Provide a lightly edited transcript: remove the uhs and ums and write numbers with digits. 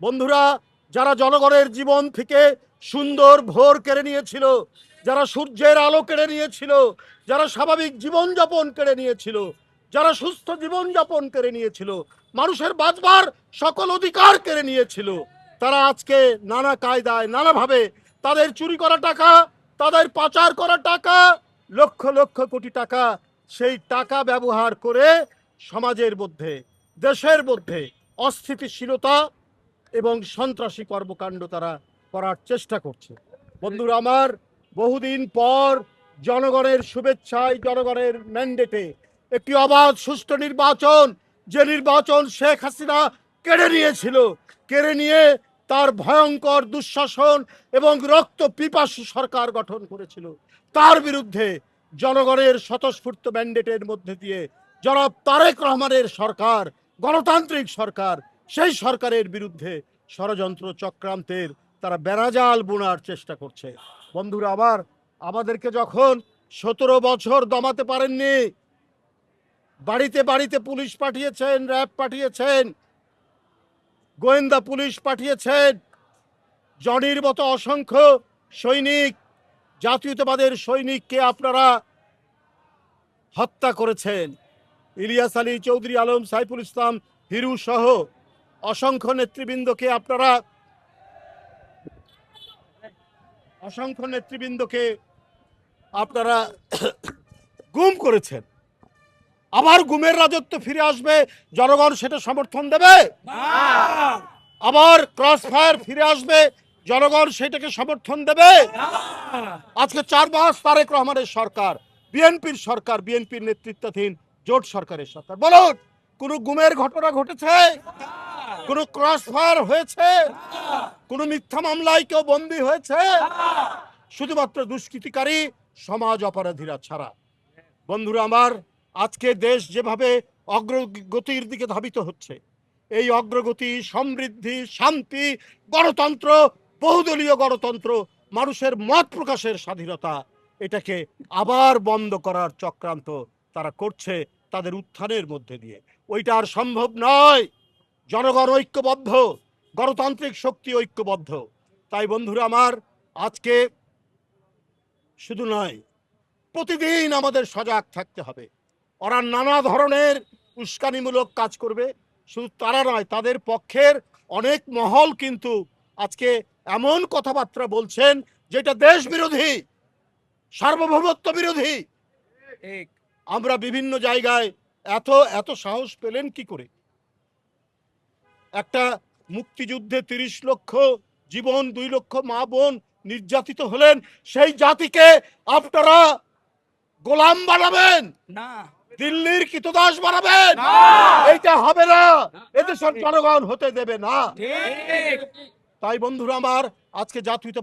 বন্ধুরা, যারা জনগণের জীবন থেকে সুন্দর ভোর কেড়ে নিয়েছিল, যারা সূর্যের আলো কেড়ে নিয়েছিল, যারা স্বাভাবিক জীবনযাপন কেড়ে নিয়েছিল, যারা সুস্থ জীবনযাপন কেড়ে নিয়েছিল, মানুষের বাঁচবার সকল অধিকার কেড়ে নিয়েছিল, তারা আজকে নানা কায়দায় নানাভাবে তাদের চুরি করা টাকা, তাদের পাচার করা টাকা, লক্ষ লক্ষ কোটি টাকা, সেই টাকা ব্যবহার করে সমাজের মধ্যে, দেশের মধ্যে অস্থিতিশীলতা এবং সন্ত্রাসী কর্মকাণ্ড তারা করার চেষ্টা করছে। বন্ধুরা আমার, বহুদিন পর জনগণের শুভেচ্ছায়, জনগণের ম্যান্ডেটে একটি অবাধ সুষ্ঠু নির্বাচন, যে নির্বাচন শেখ হাসিনা কেড়ে নিয়েছিল, কেড়ে নিয়ে তার ভয়ঙ্কর দুঃশাসন এবং রক্ত পিপাসু সরকার গঠন করেছিল, তার বিরুদ্ধে জনগণের স্বতঃস্ফূর্ত ম্যান্ডেটের মধ্যে দিয়ে জনাব তারেক রহমানের সরকার, গণতান্ত্রিক সরকার, সেই সরকারের বিরুদ্ধে ষড়যন্ত্র চক্রান্তের তারা বেড়াজাল বোনার চেষ্টা করছে। বন্ধুরা আমার, আমাদেরকে যখন 17 বছর দমাতে পারেননি, বাড়িতে বাড়িতে পুলিশ পাঠিয়েছেন, র্যাব পাঠিয়েছেন, গোয়েন্দা পুলিশ পাঠিয়েছেন, জনির মতো অসংখ্য সৈনিক, জাতীয়তাবাদের সৈনিককে আপনারা হত্যা করেছেন। ইলিয়াস আলী, চৌধুরী আলম, সাইফুল ইসলাম, হিরু সহ অসংখ্য নেতৃবৃন্দকে আপনারা গুম করেছেন। আবার গুমের রাজত্ব ফিরে আসবে, জনগণ সেটা সমর্থন দেবে? আবার ক্রস ফায়ার ফিরে আসবে, জনগণ সেটাকে সমর্থন দেবে? আজকে 4 মাস তারেক রহমানের সরকার, বিএনপির সরকার, বিএনপির নেতৃত্বাধীন জোট সরকারের সরকার, বলুন কোন গুমের ঘটনা ঘটেছে? কোন ক্রস ফায়ার হয়েছে? কোন মিথ্যা মামলায় কেউ বন্দী হয়েছে? শুধুমাত্র দুষ্কৃতিকারী সমাজ অপরাধীরা ছাড়া। বন্ধুরা আমার, আজকে দেশ যেভাবে অগ্রগতির দিকে ধাবিত হচ্ছে, এই অগ্রগতি, সমৃদ্ধি, শান্তি, গণতন্ত্র, বহুদলীয় গণতন্ত্র, মানুষের মত প্রকাশের স্বাধীনতা, এটাকে আবার বন্ধ করার চক্রান্ত তারা করছে তাদের উত্থানের মধ্যে দিয়ে। ওইটা আর সম্ভব নয়। জনগণ ঐক্যবদ্ধ, গণতান্ত্রিক শক্তি ঐক্যবদ্ধ। তাই বন্ধুরা আমার, আজকে শুধু নয়, প্রতিদিন আমাদের সজাগ থাকতে হবে। ওরা নানা ধরনের উস্কানিমূলক কাজ করবে, শুধু তারা নয়, তাদের পক্ষের অনেক মহল কিন্তু আজকে এমন কথাবার্তা বলছেন যেটা দেশ বিরোধী, সার্বভৌমত্ব বিরোধী। আমরা বিভিন্ন জায়গায় এত সাহস পেলেন কি করে? একটা মুক্তিযুদ্ধে 30 লক্ষ জীবন, 2 লক্ষ মা বোন নির্যাতিত হলেন, সেই জাতিকে আপনারা গোলাম বানাবেন না, দিল্লির কৃতদাস বানাবেন? এইটা হবে না, এদেশের জনগণ হতে দেবে না। তাই বন্ধুরা আমার, আজকে জাতীয়তা